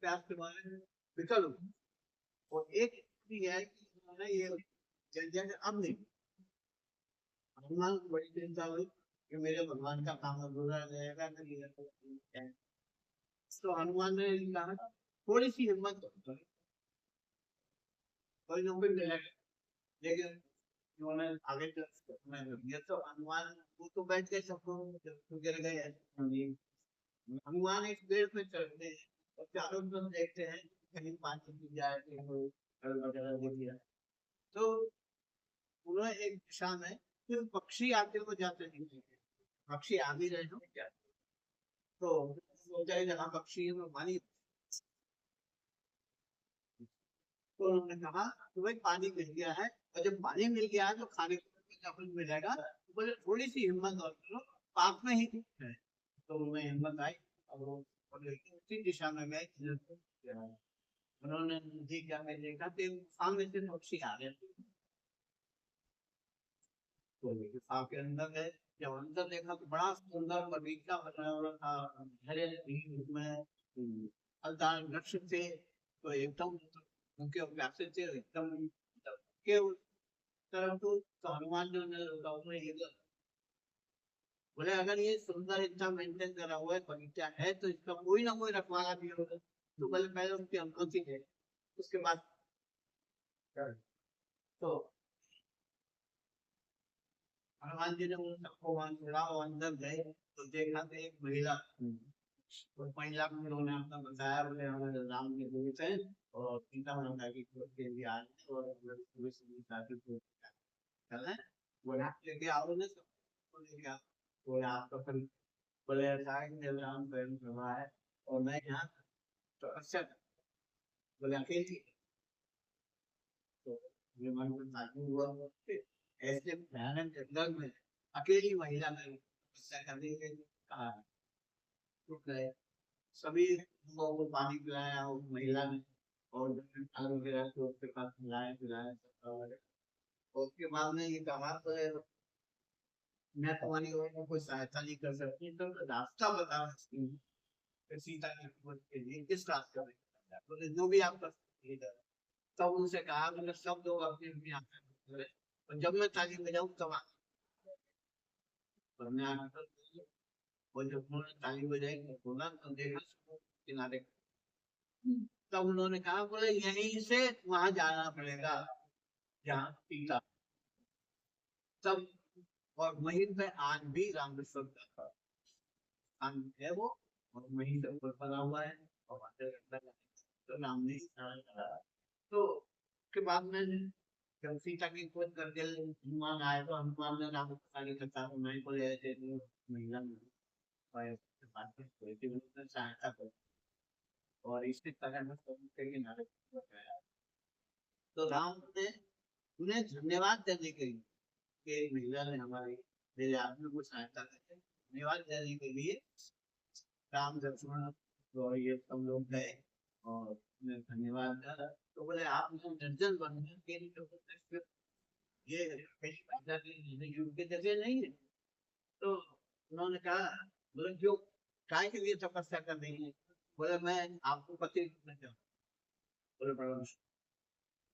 प्यास के बारे में विकल हो। और एक भी है कि उन्होंने ये जैसे अब नहीं, हनुमान को बड़ी चिंता हुई कि मेरे भगवान का काम अधूरा रह जाएगा, तो हनुमान ने कहा थोड़ी सी हिम्मत करो, कोई ना कोई मिलेगा। लेकिन उन्होंने आगे ये तो हनुमान वो तो बैठ गए, सबको गिर गए। हनुमान एक पेड़ पे चढ़ते हैं और चारों तरफ देखते हैं कहीं पानी पी जाए, कहीं कोई फल वगैरह दिख जाए। तो उन्होंने एक दिशा में फिर पक्षी आते हुए जाते नहीं देखे, पक्षी आ भी रहे हो क्या, तो सोचा है जहाँ पक्षी है वो पानी। तो उन्होंने कहा तो भाई पानी मिल गया है, और जब पानी मिल गया है तो खाने को कुछ मिलेगा, तो बोले थोड़ी सी हिम्मत और करो, पास में ही है। तो उनमें हिम्मत आई और वो उसी दिशा में गए। उन्होंने नदी क्या में देखा कि सामने से पक्षी आ गए, तो आपके अंदर गए। जब अंदर देखा तो बड़ा सुंदर बगीचा बना हुआ था, हरे उसमें फलदार वृक्ष थे, तो एकदम उनके प्यासे थे एकदम के उस तरफ। तो हनुमान जो ने बोले अगर ये सुंदर इतना मेंटेन करा हुआ है बगीचा है तो इसका कोई ना कोई रखवाला भी होगा। तो बोले पहले उसकी अनुमति है, उसके बाद तो हनुमान जी ने उन सबको वहां छोड़ा और अंदर गए तो देखा तो एक महिला, तो महिला को उन्होंने अपना बताया, बोले हमारे राम के दूत हैं और सीता माता की खोज के लिए आए हैं और शादी को चले, बोले आप लेके आओ ना सबको लेके आओ। बोले आपका फिर बोले ऐसा है कि मेरा राम स्वयं प्रभा है और मैं यहाँ तो अच्छा, बोले अकेली, तो ये मन में ताजु हुआ। ऐसे भयानक जंगल में अकेली महिला ने तपस्या करने के लिए कहा, रुक गए। सभी लोगों को पानी पिलाया उस महिला ने, और आलू वगैरह को उसके पास खिलाया पिलाया सब। और उसके बाद में ये कहा तो मैं तुम्हारी ओर में कोई सहायता नहीं कर सकती, तो रास्ता बता सकती हूँ सीता की खोज के लिए, किस रास्ते में बोले जो भी आप कर सकती है। तब उनसे कहा मैंने सब लोग अपने अपने आंखें, और जब मैं ताली बजाऊं तब हमने आकर वो जब उन्होंने ताली बजाई तो बोला तो देखा किनारे। तब उन्होंने कहा बोले यहीं से वहां जाना पड़ेगा जहाँ सीता। तब और वहीं पे आज भी रामेश्वर का स्थान है वो, और वहीं से ऊपर बना हुआ है और तो नाम नहीं तो के बाद में जब सीता की खोज करके हनुमान आए तो हनुमान ने राम को सारी कथा सुनाई, बोले ऐसे महिला सहायता करो, और इसी तरह में समुद्र के किनारे गया। तो राम ने उन्हें धन्यवाद देने के लिए कि एक महिला ने हमारी मेरे आदमी को सहायता करके धन्यवाद देने के लिए राम लक्ष्मण और ये सब लोग गए और उन्हें धन्यवाद दिया। तो बोले आप निर्जन बन के ये युग के जगह नहीं है। तो उन्होंने कहा बोले क्यों काय के लिए तपस्या कर रही है। बोले मैं आपको पति करना चाहूँ। बोले बड़ा मुश्किल,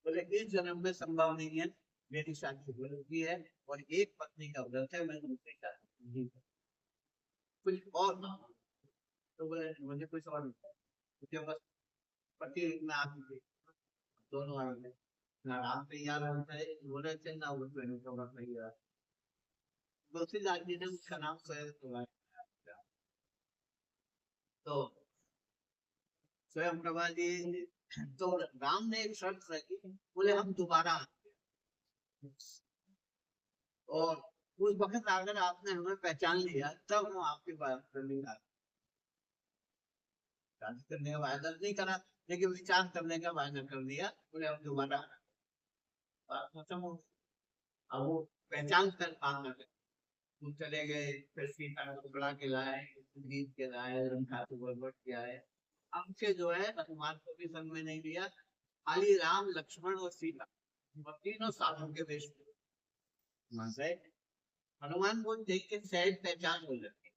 बोले इस जन्म में संभव नहीं है, मेरी शादी हो चुकी है और एक पत्नी का व्रत है, मैं दूसरी शादी नहीं कर, कुछ और ना। तो बोले मुझे कुछ और मुझे बस पति में आप दोनों आ गए ना, राम तैयार होता है बोले थे ना वो तैयार। दूसरी राज्य ने उसका नाम स्वयं, तो स्वयं प्रभा जी। तो राम ने एक शर्त रखी, बोले हम दोबारा, और उस वक्त अगर आपने हमें पहचान लिया तब हम आपके बात करने का वायदा नहीं करा, लेकिन विचार करने का वायदा कर दिया। बोले हम दोबारा बात खत्म हो। अब वो पहचान कर काम कर वो चले गए, फिर सीता का टुकड़ा के लाए, गीत के लाए, रंगा के आए। हमसे जो है हनुमान को भी संग में नहीं लिया, खाली राम लक्ष्मण और सीता तीनों साधु के वेश में गए। हनुमान को देख के सहज पहचान हो जाती,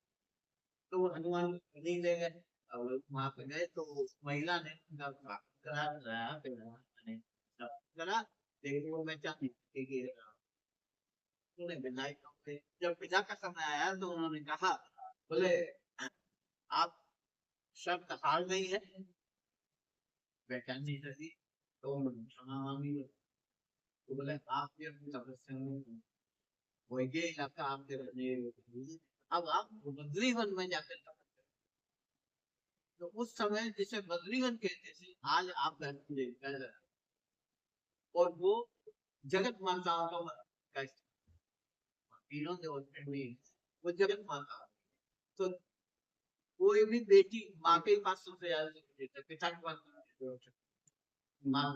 तो वो हनुमान नहीं ले गए। अब वहाँ पे गए तो उस महिला ने उनका स्वागत कराया फिर मैंने सब करा लेकिन वो मैं चाहती थी कि उन्हें विदाई करूं। जब विदा का समय आया तो उन्होंने कहा बोले आप शब्द हार गई है वैकेंसी थी तो क्षमा मांगी तो बोले आप ये अपनी समस्या में वो ये इलाका आपके रहने योग्य अब आप बद्रीवन में जाकर तपस्या तो उस समय जिसे बद्रीवन कहते थे आज आप कर रहे हैं। और वो जगत माताओं का तीनों देवता में वो जगत माता तो कोई भी बेटी माँ के पास सबसे ज्यादा पिता के पास माँ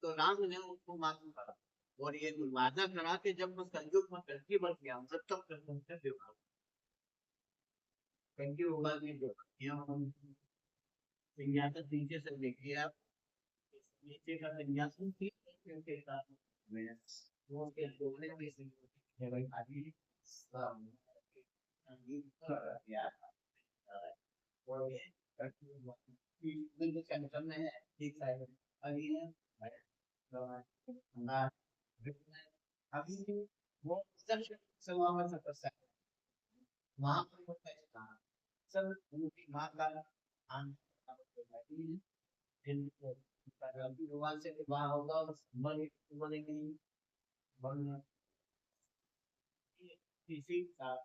तो राम ने उसको मालूम करा और ये वादा करा कि जब मैं संयोग में कल्कि बन गया तब तक कृष्ण विवाह कल्कि होगा नहीं जो संन्यास नीचे से देखिए आप नीचे का संन्यास के साथ में वो के दोने में से है भाई आदि या और ये बिल्कुल कंफर्म है ठीक है अभी है अभी वो सब समावेश कर वहाँ पर होता है कहाँ सब उनकी माँ का आन भगवान से विवाह होगा मन बनेगी मन किसी का